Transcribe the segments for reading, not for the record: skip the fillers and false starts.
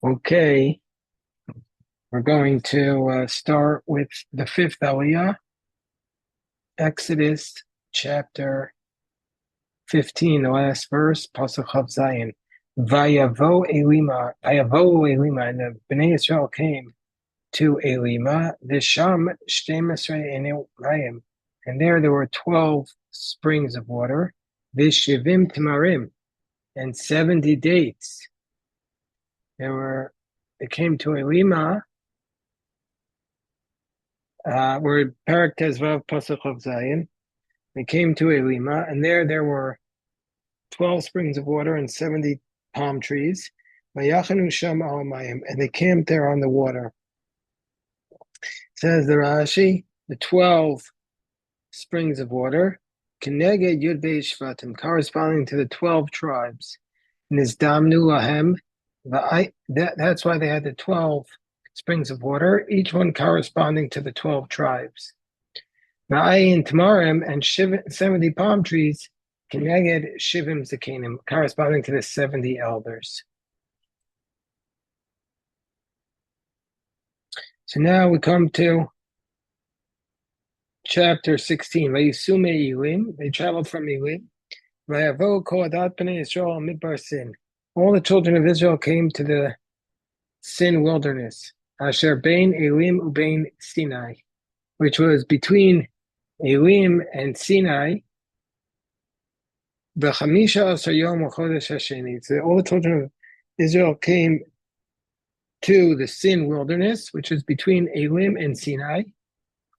Okay, we're going to start with the fifth Aliyah, Exodus chapter 15, the last verse, Pasuk Chav Zayin. Vayavo Elima, and the Bnei Israel came to Elima, Visham Shtem Esrei Enei Mayim, and there were 12 springs of water, Vishivim Tamarim, and 70 dates. They came to Elima. We're Parak Tezvav Pasuk of Zayin. They came to Elima, and there were 12 springs of water and 70 palm trees. Vayachanu Sham Al Mayim, and they camped there on the water. Says the Rashi, the 12 springs of water, Keneged Yud Beis Shvatim, corresponding to the 12 tribes. Nizdamnu Lahem, that's why they had the 12 springs of water, each one corresponding to the 12 tribes. Ma'ayin Tamarim and 70 palm trees, Keneged Shivim Zakanim, corresponding to the 70 elders. So now we come to chapter 16. Vayisume Elim, they traveled from Elim. Vayavo Koadat Bnei Yisrael Midbar Sin. All the children of Israel came to the Sin wilderness, Asher Bein Elim Ubein Sinai, which was between Elim and Sinai. B'chamisha Asar Yom Chodesh Hasheni. So all the children of Israel came to the Sin wilderness, which is between Elim and Sinai.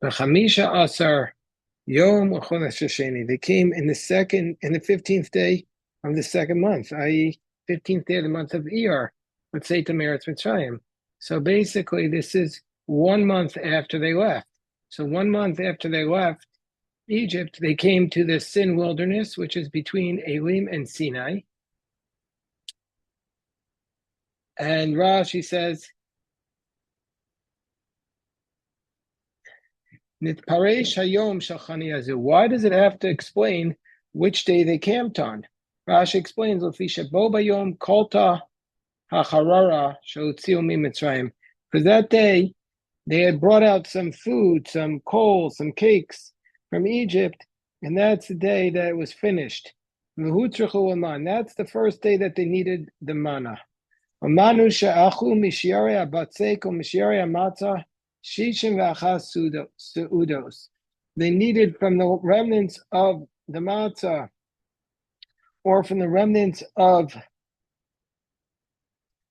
B'chamisha Asar Yom Chodesh Hasheni. They came in the 15th day of the second month, i.e., 15th day of the month of Iyar. Let's say to Meretz Mitzrayim. So basically, this is 1 month after they left. So 1 month after they left Egypt, they came to the Sin wilderness, which is between Elim and Sinai. And Rashi says, Nitparesh hayom shachani azu. Why does it have to explain which day they camped on? Rashi explains, Lefisha bo bayom kolta hacharara shotziu mi Mitzrayim. Because that day, they had brought out some food, some coal, some cakes from Egypt, and that's the day that it was finished. That's the first day that they needed the manna. They needed from the remnants of the matzah, or from the remnants of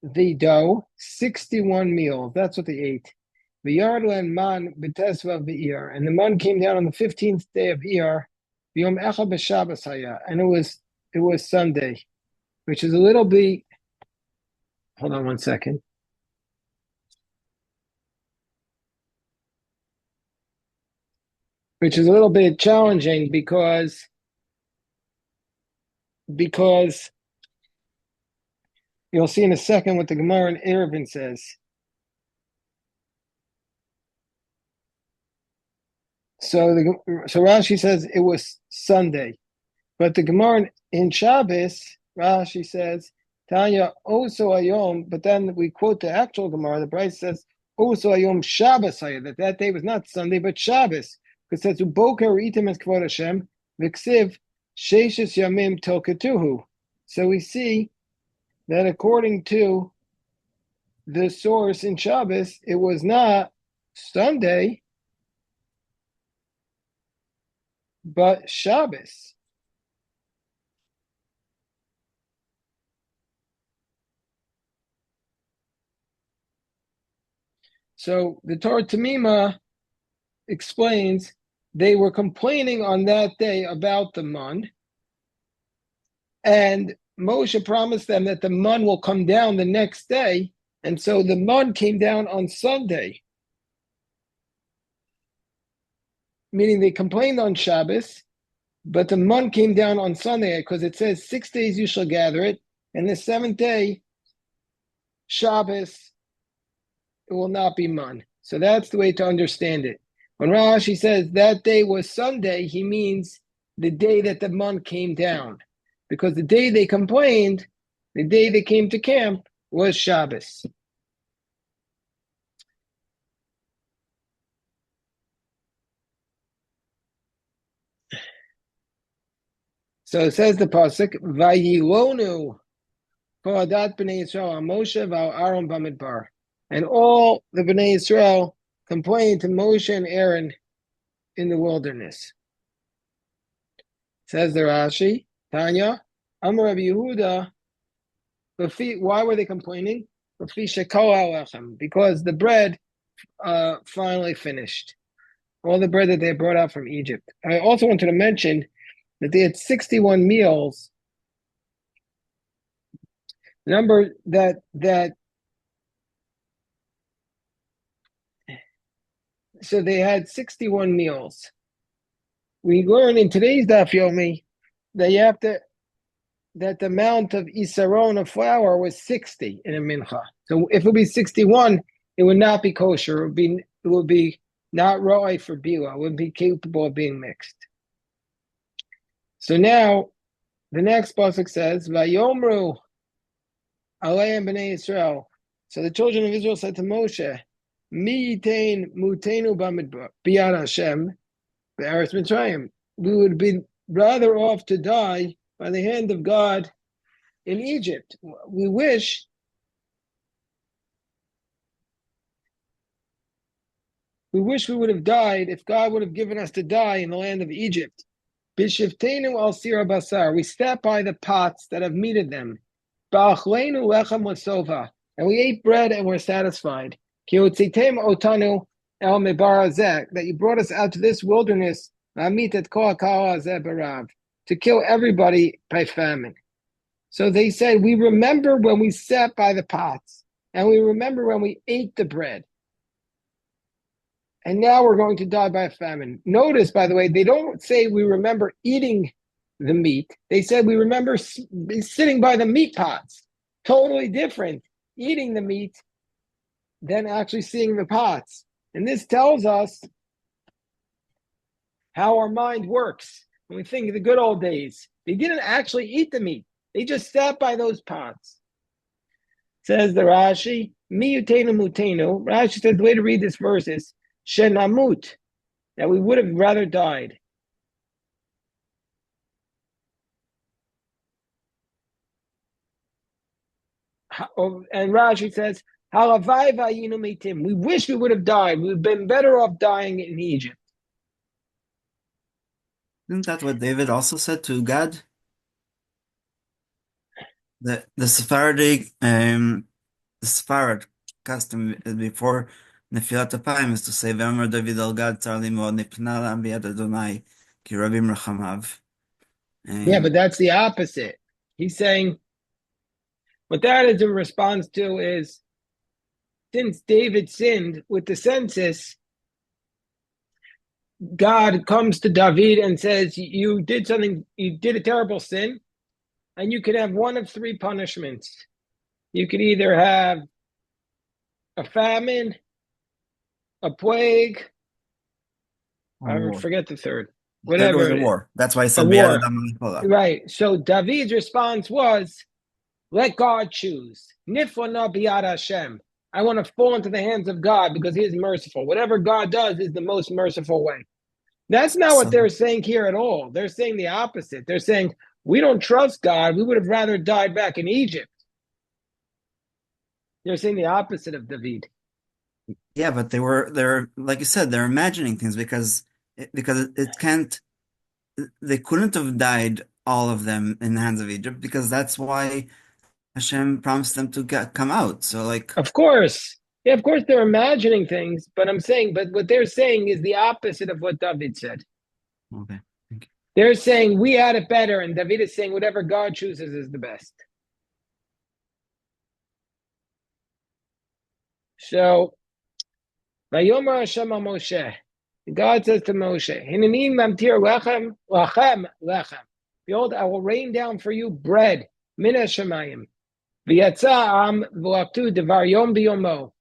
the dough, 61 meals. That's what they ate. And the man came down on the 15th day of Iyar, and it was Sunday, which is a little bit. Hold on 1 second. Which is a little bit challenging because you'll see in a second what the Gemara in Eruvin says. So Rashi says it was Sunday, but the Gemara in Shabbos, Rashi says Tanya Oso Ayom, but then we quote the actual Gemara. The Bryce says Oso Ayom Shabbos that day was not Sunday but Shabbos, because it says Uboker Itim es Kvod Hashem V'ksiv Sheishes Yamim Tokatuhu. So we see that according to the source in Shabbos, it was not Sunday, but Shabbos. So the Torah Tamima explains they were complaining on that day about the mun, and Moshe promised them that the mun will come down the next day, and so the mun came down on Sunday. Meaning they complained on Shabbos, but the mun came down on Sunday because it says 6 days you shall gather it, and the seventh day, Shabbos, it will not be mun. So that's the way to understand it. When Rashi says that day was Sunday, he means the day that the mun came down. Because the day they complained, the day they came to camp, was Shabbos. So it says the pasuk, "Vayilonu koadat bnei Yisrael Moshe v'Aaron b'midbar," and all the bnei Yisrael complained to Moshe and Aaron in the wilderness. Says the Rashi, Tanya, Amar Rabbi Yehuda. Why were they complaining? Because the bread finally finished. All the bread that they brought out from Egypt. I also wanted to mention that they had 61 meals. The number so they had 61 meals. We learn in today's Daf Yomi that the amount of isaron of flour was 60 in a mincha. So if it would be 61, it would not be kosher. It would be not roi for bila. It would be capable of being mixed. So now the next pasuk says, "Vayomru aleim bnei Yisrael." So the children of Israel said to Moshe, "Mi yitain mutenu b'yad Hashem be'eretz Mitzrayim." We would be rather off to die by the hand of God in Egypt. We wish we would have died if God would have given us to die in the land of Egypt. Bishiftenu al sira basar. We sat by the pots that have meat in them. Ba'achlenu lechem l'sova. And we ate bread and were satisfied. Ki utzitem otanu el mebar hazeh. That you brought us out to this wilderness, la'amit et kol ha'kal hazeh barav, to kill everybody by famine. So they said, we remember when we sat by the pots, and we remember when we ate the bread. And now we're going to die by famine. Notice, by the way, they don't say we remember eating the meat. They said we remember sitting by the meat pots. Totally different, eating the meat than actually seeing the pots. And this tells us how our mind works. When we think of the good old days, they didn't actually eat the meat. They just sat by those pots. Says the Rashi, Mi yutenu mutenu. Rashi says the way to read this verse is Shenamut, that we would have rather died. And Rashi says, Halavai vayinu mitim. We wish we would have died. We've been better off dying in Egypt. Isn't that what David also said to God? The Sepharad custom before Nefilat Apayim is to say, "V'amar David al Gad tzar li mod nipna la'am b'yad Adonai ki rabim rachamav." Yeah, but that's the opposite. He's saying, what that is in response to is, since David sinned with the census, God comes to David and says, you did a terrible sin, and you could have one of three punishments. You could either have a famine, a plague, I forget the third. Whatever. There was a war. That's why I said war. Right. So David's response was, let God choose. Niflana biyad Hashem. I want to fall into the hands of God because he is merciful. Whatever God does is the most merciful way. That's not what they're saying here at all. They're saying the opposite. They're saying, we don't trust God. We would have rather died back in Egypt. They're saying the opposite of David. Yeah, but they're like you said, they're imagining things because it can't. They couldn't have died, all of them, in the hands of Egypt, because that's why Hashem promised them to come out. So, like, of course, yeah, of course, they're imagining things. But what they're saying is the opposite of what David said. Okay, thank you. They're saying we had it better, and David is saying whatever God chooses is the best. So, Vayomer Hashem Moshe. God says to Moshe, Hinanim mamtir lechem, lechem, lechem. Behold, I will rain down for you bread, min hashemayim. V'yatza am v'laktu devar yom b'yomo.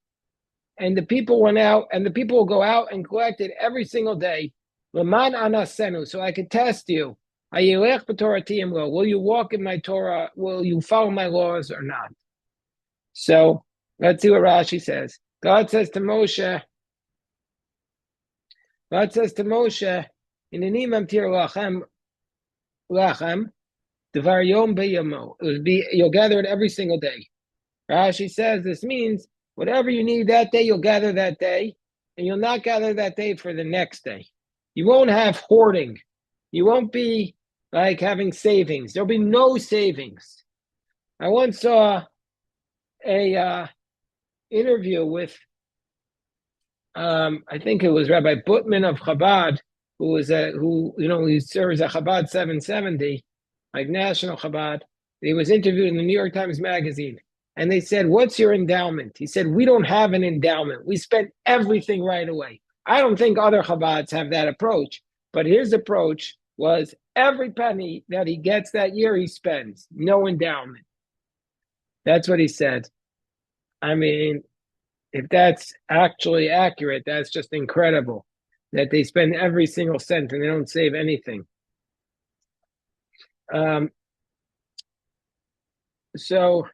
And the people went out, and the people will go out and collect it every single day. L'man anasenu, so I can test you. Hayilech b'torati imlo. Will you walk in my Torah? Will you follow my laws or not? So let's see what Rashi says. God says to Moshe, in the name of Tir Lachem, Devar yom b'yamo. It would be you'll gather it every single day. Rashi says this means whatever you need that day, you'll gather that day, and you'll not gather that day for the next day. You won't have hoarding. You won't be like having savings. There'll be no savings. I once saw a interview with I think it was Rabbi Butman of Chabad, he serves at Chabad 770, like National Chabad. He was interviewed in the New York Times Magazine, and they said, "What's your endowment?" He said, "We don't have an endowment. We spend everything right away." I don't think other Chabads have that approach, but his approach was every penny that he gets that year, he spends, no endowment. That's what he said. I mean, if that's actually accurate, that's just incredible that they spend every single cent and they don't save anything. So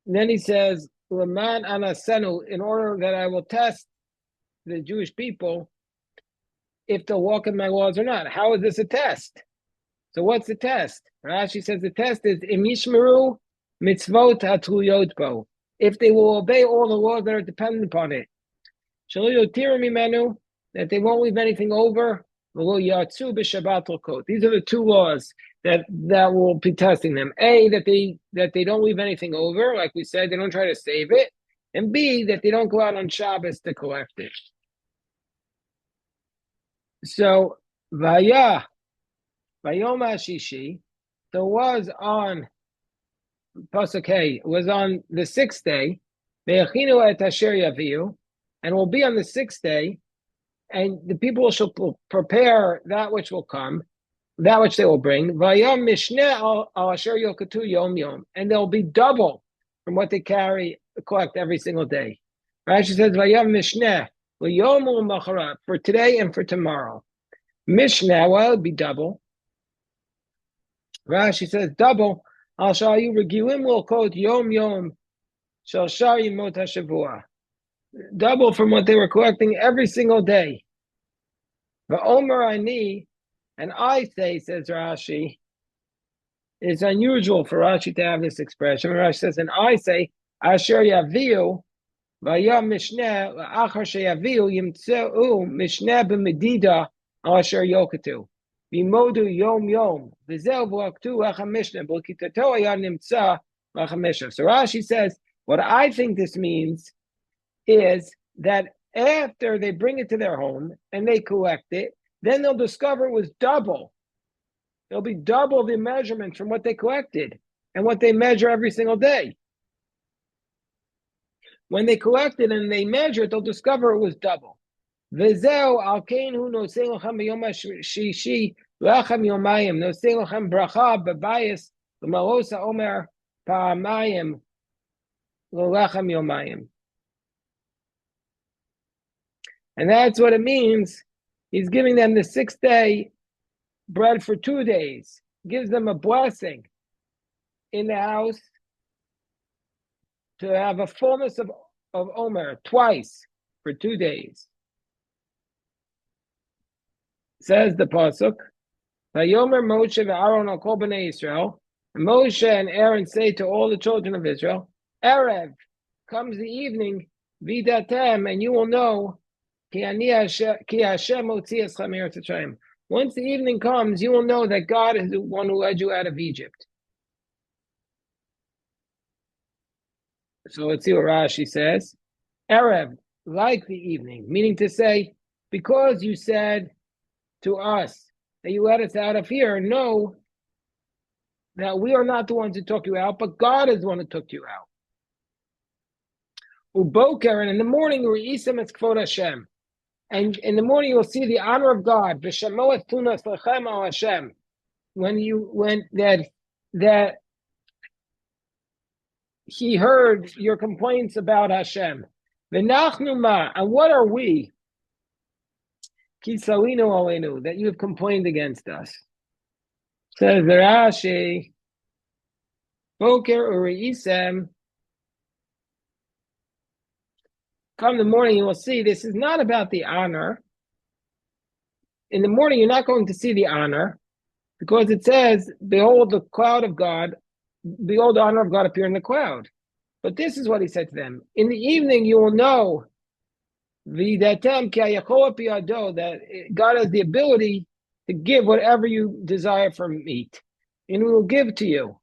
then he says, Laman anasenu, in order that I will test the Jewish people if they'll walk in my laws or not. How is this a test? So what's the test? Rashi says the test is imishmeru mitzvot hatuliyot bo, if they will obey all the laws that are dependent upon it. That they won't leave anything over. These are the two laws that will be testing them. A, that they don't leave anything over, like we said, they don't try to save it. And B, that they don't go out on Shabbos to collect it. So Vayom Hashishi, so was on Pasuk Hey, was on the sixth day, Ve'achinu et asher yaviu, and will be on the sixth day, and the people shall prepare that which will come, that which they will bring. Vayam mishneh al asher yokatu yom yom, and they'll be double from what they collect every single day. Rashi says Vayam mishneh l'yom u'macharat, for today and for tomorrow. Mishneh, well, it'll be double. Rashi says double. Al shayu regilim will quote yom yom shal shar yimot hashavua, double from what they were collecting every single day. But Omer Ani, and I say, says Rashi, it's unusual for Rashi to have this expression. Rashi says, and I say, Asher Yaviu, Vayam Mishneh, Achar Sheyaviu, Yimtseu, Mishneh b'Medida, Asher Yokatu. Vimodu Yom Yom, Vizel V'Aktu, Acham Mishneh, B'Kitato Ayan Nimtza, Acham Mishneh. So Rashi says, what I think this means is that after they bring it to their home and they collect it, then they'll discover it was double. There'll be double the measurement from what they collected and what they measure every single day. When they collect it and they measure it, they'll discover it was double. V'zeu al kein hu nosei lachem b'yom shishi lachem yomayim nosei lachem bracha b'bayis l'malos ha'omer pa'amayim l'lachem yomayim. And that's what it means. He's giving them the sixth day bread for 2 days. Gives them a blessing in the house to have a fullness of Omer twice for 2 days. Says the Pasuk, Vayomer Moshe ve'Aaron al kol bnei Yisrael. Moshe and Aaron say to all the children of Israel, Erev, comes the evening, vidatem, and you will know, Once the evening comes, you will know that God is the one who led you out of Egypt. So let's see what Rashi says. Erev, like the evening, meaning to say, because you said to us that you let us out of here, know that we are not the ones who took you out, but God is the one who took you out. Uboker, and in the morning, Re'isam es kvod Hashem. And in the morning, you'll see the honor of God. That He heard your complaints about Hashem. And what are we? That you have complained against us. Says the Rashi, Boker Uriisem. Come in the morning, you will see this is not about the honor. In the morning, you're not going to see the honor. Because it says, behold the cloud of God, behold the honor of God appear in the cloud. But this is what he said to them. In the evening you will know that God has the ability to give whatever you desire for meat. And he will give to you.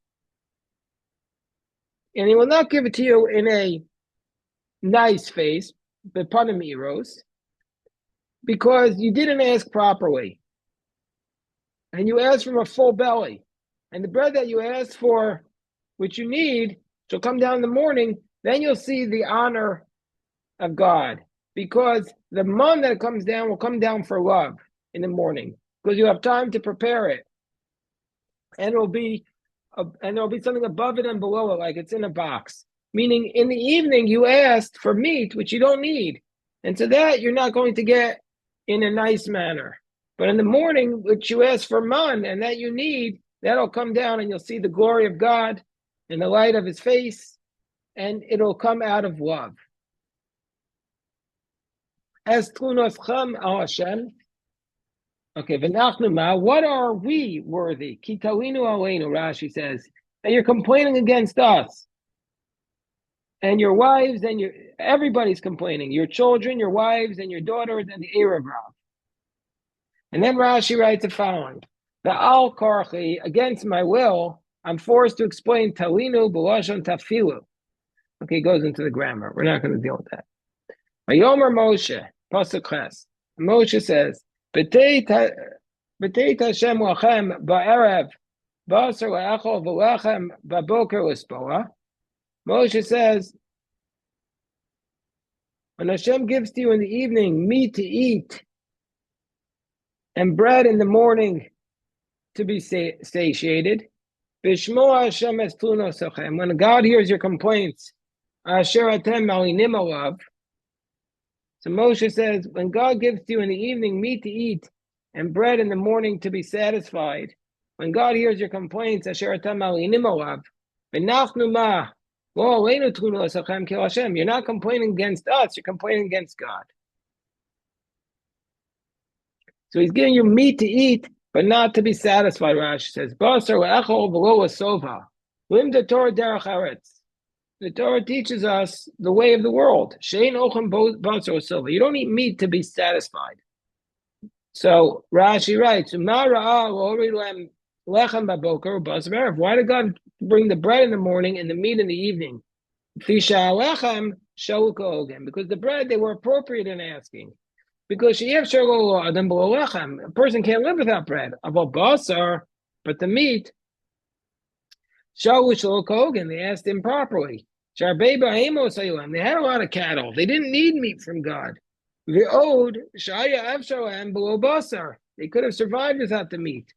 And he will not give it to you in a nice face, but panamiros, because you didn't ask properly. And you asked from a full belly. And the bread that you asked for, which you need, shall come down in the morning, then you'll see the honor of God. Because the man that comes down will come down for love in the morning, because you have time to prepare it. And there'll be something above it and below it, like it's in a box. Meaning in the evening you asked for meat, which you don't need. And so that you're not going to get in a nice manner. But in the morning, which you ask for man and that you need, that'll come down and you'll see the glory of God and the light of his face, and it'll come out of love. As tlunoschem al Hashem. Okay, v'nachnu, what are we worthy? Kitalinu aleinu, Rashi says, that you're complaining against us. And your wives and everybody's complaining. Your children, your wives, and your daughters, and the Erev Rav. And then Rashi writes the following: the al karchi, against my will, I'm forced to explain talinu b'lashon tafilu. Okay, he goes into the grammar. We're not going to deal with that. Vayomer Moshe, pasuk ches. Moshe says, "B'teit Hashem lachem ba'erev b'aser la'achol v'lechem ba'boker l'spoa." Moshe says, when Hashem gives to you in the evening meat to eat and bread in the morning to be satiated, Bishmo Hashem es tlunosachem, when God hears your complaints, asher atem malinim alav. So Moshe says, when God gives to you in the evening meat to eat and bread in the morning to be satisfied, when God hears your complaints, asher atem malinim alav, v'nachnu ma. You're not complaining against us, you're complaining against God. So he's giving you meat to eat, but not to be satisfied, Rashi says. The Torah teaches us the way of the world. You don't eat meat to be satisfied. So Rashi writes, why did God bring the bread in the morning and the meat in the evening? Because the bread, they were appropriate in asking. Because a person can't live without bread. But the meat, they asked improperly. They had a lot of cattle. They didn't need meat from God. They could have survived without the meat.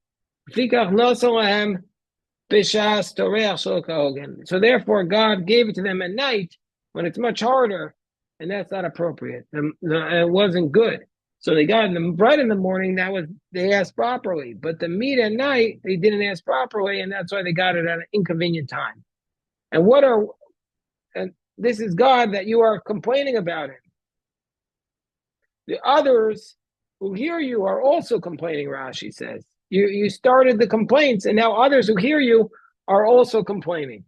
So therefore, God gave it to them at night when it's much harder, and that's not appropriate. It wasn't good. So they got the bread in the morning. They asked properly, but the meat at night they didn't ask properly, and that's why they got it at an inconvenient time. And this is God that you are complaining about it. The others who hear you are also complaining. Rashi says. You started the complaints, and now others who hear you are also complaining.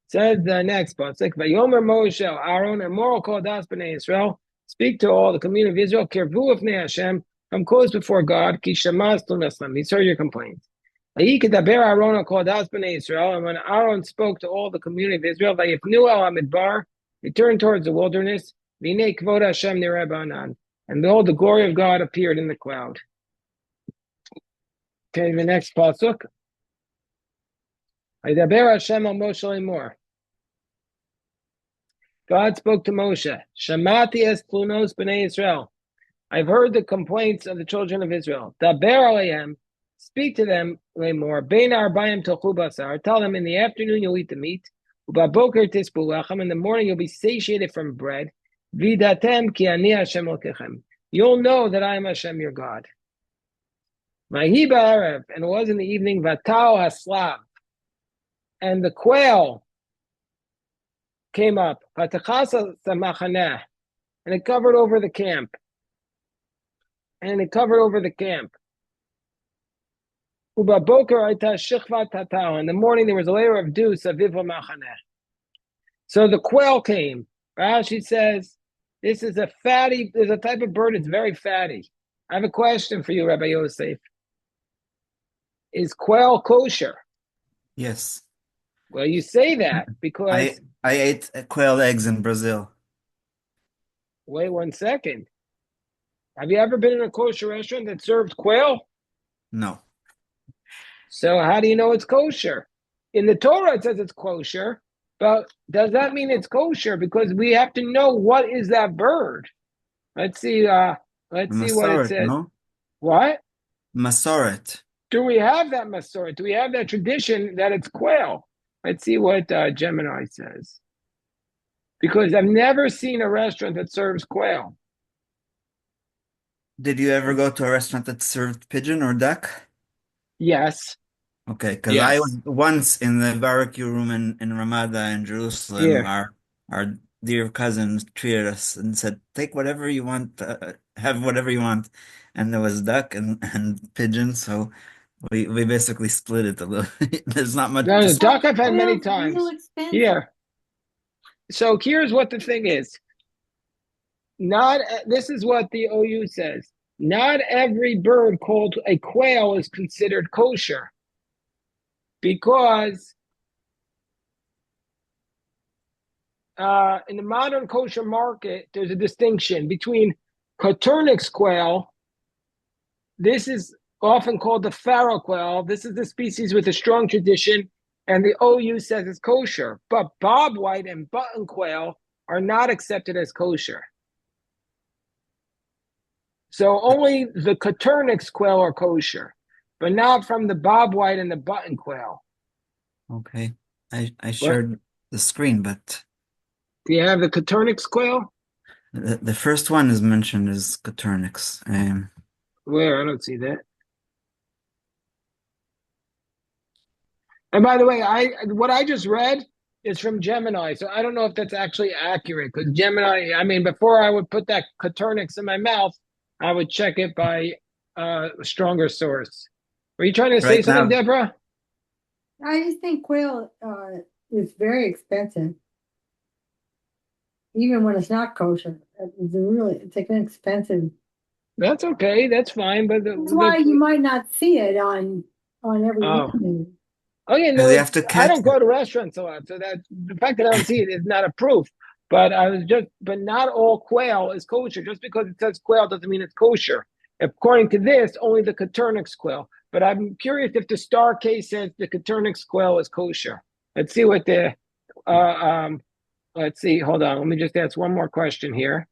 Says the next pasuk, "Vayomer Moshe Aaron and Moral called us b'nei Israel, speak to all the community of Israel, kirvu ifnei Hashem, come close before God, ki shamas tunaslam." He's heard your complaints. Vayikedaber Aaron called us b'nei Israel, and when Aaron spoke to all the community of Israel, vayifnu al hamidbar, he turned towards the wilderness. V'nei kvod Hashem nireh ba'anan. And behold, the glory of God appeared in the cloud. Okay, the next pasuk. Vaydaber Hashem al Moshe lemor. God spoke to Moshe. Shamati es tlunos b'nei Israel. I've heard the complaints of the children of Israel. Daber alehem. Speak to them lemor. Bein arbayim tochu basar. Tell them in the afternoon you'll eat the meat. Ubaboker tispu lachem. In the morning you'll be satiated from bread. Vidatem ki ani Hashem elokechem. You'll know that I am Hashem your God. Mahi ba'erev, and it was in the evening, Vatao haslav, and the quail came up, Vatachasa samachaneh, and it covered over the camp. In the morning, there was a layer of dew. So the quail came. Rashi says, this is a fatty, there's a type of bird that's very fatty. I have a question for you, Rabbi Yosef. Is quail kosher? Yes. Well, you say that because, I ate quail eggs in Brazil. wait 1 second. Have you ever been in a kosher restaurant that served quail? No. So how do you know it's kosher? In the Torah, it says it's kosher, but does that mean it's kosher? Because we have to know what is that bird. Let's see. Let's see what it Masoret, says. no? What? Masoret. Do we have that Masorah? Do we have that tradition that it's quail? Let's see what Gemini says. Because I've never seen a restaurant that serves quail. Did you ever go to a restaurant that served pigeon or duck? Yes, Okay, because I was yes. once in the barbecue room in Ramada in Jerusalem. Here. Our dear cousin treated us and said, "Take whatever you want, have whatever you want." And there was duck and pigeon, so we basically split it a little. There's not much. No, the Just duck I've had many Quail's real times. expensive. Here. So here's what the thing is. Not this is what the OU says. Not every bird called a quail is considered kosher because in the modern kosher market, there's a distinction between Coturnix quail. This is often called the pharaoh quail. This is the species with a strong tradition, and the OU says it's kosher. But bobwhite and button quail are not accepted as kosher. So only the Coturnix quail are kosher, but not from the bobwhite and the button quail. okay. I What? shared the screen, but Do you have the Coturnix quail? the first one is mentioned as Coturnix. Where? I don't see that. And by the way, what I just read is from Gemini, so I don't know if that's actually accurate. Because Gemini, I mean, before I would put that Coturnix in my mouth, I would check it by a stronger source. Were you trying to say Right something, now, Deborah? I just think quail is very expensive, even when it's not kosher. It's like an expensive. That's okay. That's fine. But That's why you might not see it on every oh. menu. Oh yeah, no, because you have it's to I catch don't it. go to restaurants a lot, so that the fact that I don't see it is not a proof. But but not all quail is kosher. Just because it says quail doesn't mean it's kosher. According to this, only the Coturnix quail. But I'm curious if the star case says the Coturnix quail is kosher. Let's see what the uh, um. Let's see. Hold on. Let me just ask one more question here.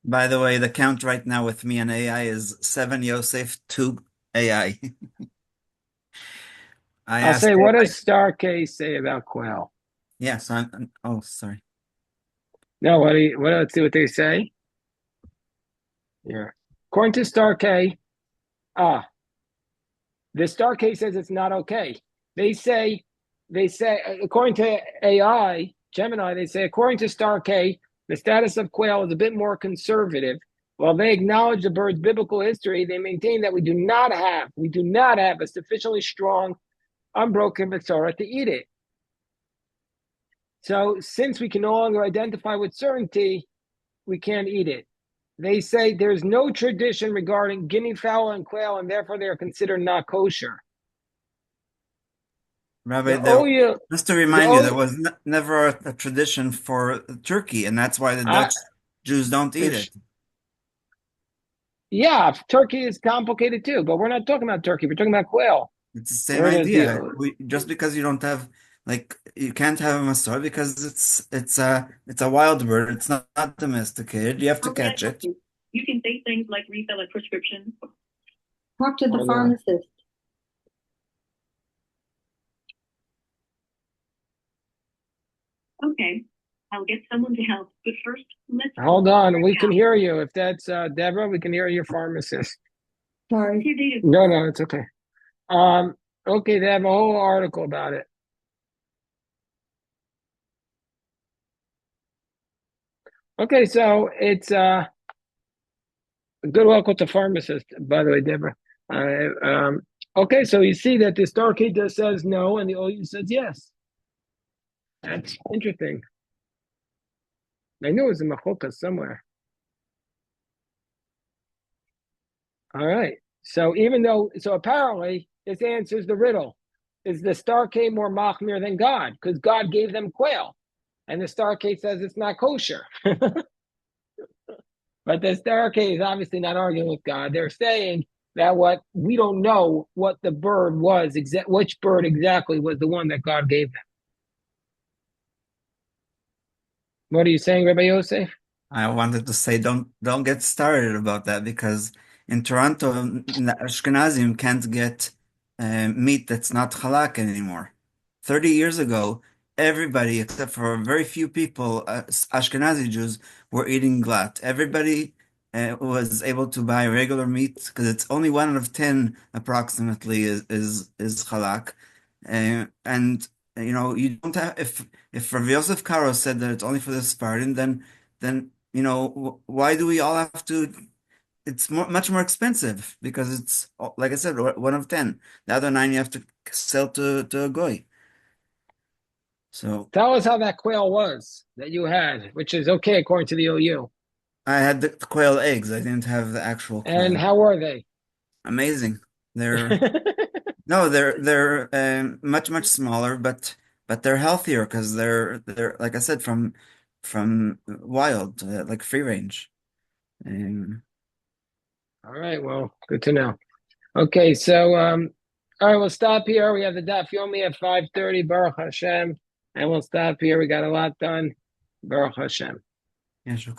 By the way, the count right now with me and AI is 7 Yosef, 2 AI. I I'll asked say, what AI. does star case say about quail? Yes, oh, sorry. No, what do you, what? Let's see what they say. Here, according to star K, ah, the star case says it's not okay. They say, according to AI, Gemini, they say, according to star K, the status of quail is a bit more conservative. While they acknowledge the bird's biblical history, they maintain that we do not have a sufficiently strong, unbroken Masorah to eat it. So since we can no longer identify with certainty, we can't eat it. They say there's no tradition regarding guinea fowl and quail, and therefore they are considered not kosher. Rabbi, The OU, just to the remind you, there O, was never a tradition for turkey, and that's why the I, Dutch Jews don't eat it. yeah, turkey is complicated too, but we're not talking about turkey. We're talking about quail. It's the same Where does idea. the Just because you don't have like you can't have a massor because it's a wild bird. It's not domesticated. You have to catch it. You can say things like refill a prescription. Talk to the hold on. pharmacist. Okay, I'll get someone to help. But first, let's Hold on, we can hear you. If that's Deborah, we can hear your pharmacist. Sorry. your date of No, it's okay. Okay, they have a whole article about it. Okay, so it's good luck with the pharmacist, by the way, Deborah. Okay, so you see that the Star Kita says no and the OU says yes. That's interesting. I knew it was in Machoka somewhere. All right. So apparently this answers the riddle. Is the Star K more machmir than God? Because God gave them quail. And the Star K says it's not kosher. But the Star K is obviously not arguing with God. They're saying that we don't know what the bird was, which bird exactly was the one that God gave them. What are you saying, Rabbi Yosef? I wanted to say don't get started about that because in Toronto, Ashkenazim can't get meat that's not halak anymore. 30 years ago, everybody except for very few people, Ashkenazi Jews, were eating glat. Everybody was able to buy regular meat because it's only 1 out of 10 approximately is halak, and you know you don't have if Rav Yosef Karo said that it's only for the Spartan, then you know, why do we all have to? It's much more expensive because it's, like I said, 1 of 10. The other 9 you have to sell to a goy. So Tell us how that quail was that you had, which is okay according to the OU. I had the quail eggs. I didn't have the actual And quail. how were they? Amazing. They're no, they're much smaller, but they're healthier because they're like I said from wild, like free range. Um, All right, well, good to know. Okay, so all right, we'll stop here. We have the daf yomi at 5:30, Baruch Hashem, and we'll stop here. We got a lot done, Baruch Hashem. yeah, sure.